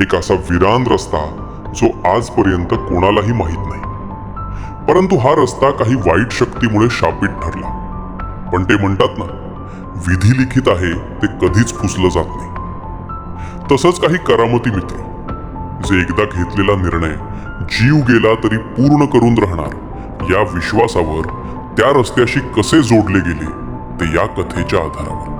एक असा विरान रस्ता जो आजपर्यंत कोणालाही माहीत नाही. परंतु हा रस्ता काही वाईट शक्तीमुळे शापित ठरला. पण ते म्हणतात ना, विधी लिखित आहे ते कधीच पुसलं जात नाही. तसंच काही करामती मित्र, जे एकदा घेतलेला निर्णय जीव गेला तरी पूर्ण करून राहणार या विश्वासावर त्या रस्त्याशी कसे जोडले गेले ते या कथेच्या आधारावर.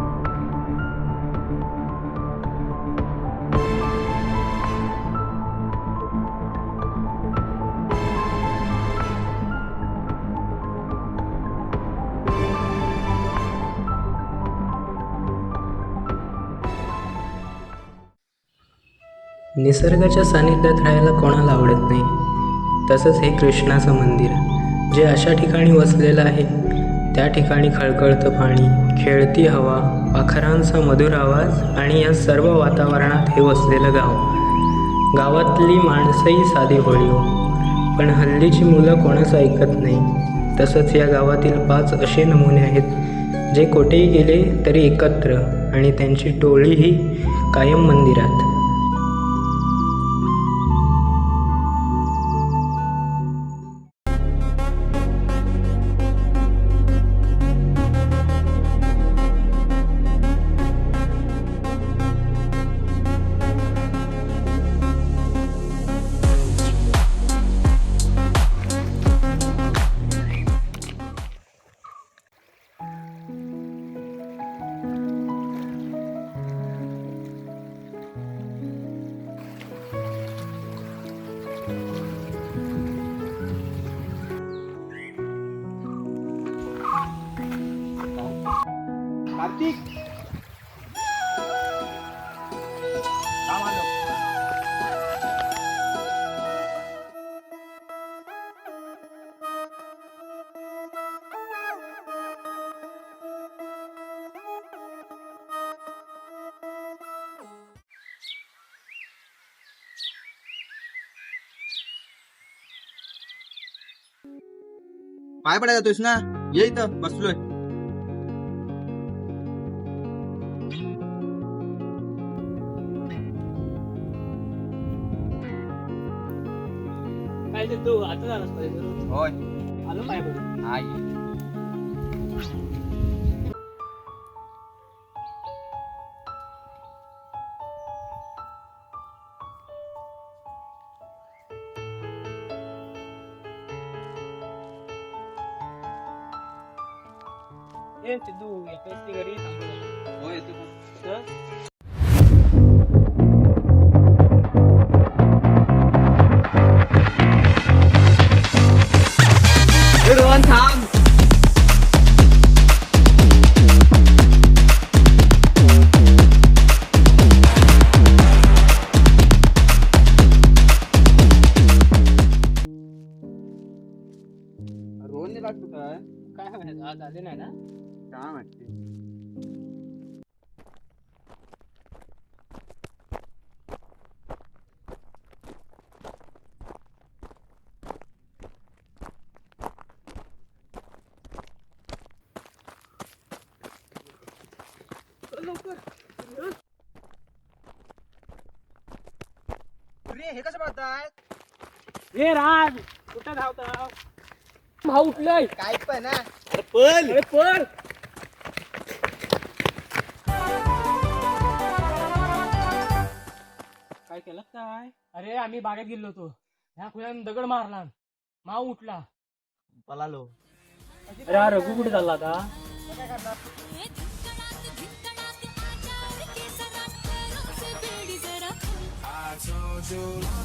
निसर्गाच्या सानिध्यात राहायला कोणाला आवडत नाही. तसंच हे कृष्णाचं मंदिर जे अशा ठिकाणी वसलेलं आहे, त्या ठिकाणी खळखळतं पाणी, खेळती हवा, पाखरांचा मधुर आवाज आणि या सर्व वातावरणात हे वसलेलं गाव. गावातली माणसंही साधी भोळी हो, पण हल्लीची मुलं कोणाचं ऐकत नाही. तसंच या गावातील 5 असे नमुने आहेत जे कोठेही गेले तरी एकत्र आणि त्यांची टोळीही कायम मंदिरात. कार्तिक पाय पडायला जातोयस ना, ये इथं बसलोय. काय ते तू आता झालास पाहिजे. होय, आलो काय बघ. हाय. ए सिद्धू येतोयस की घरी थांबलो. होय, येतो का? चल. रोहन थांब. रोहनने लागतो काय काय माहिती आज आले नाही ना. काय माहिती. अरे हे कसं पडताय? ए राज कुठं धावता. भाऊ उठलंय. काय पण हा? अरे पण काय केलं काय. अरे आम्ही बागेत गेलो होतो, ह्या खुल्यानं दगड मारला, माऊ उठला, पळालो. अरे हा रघु कुठे चालला आता. I told you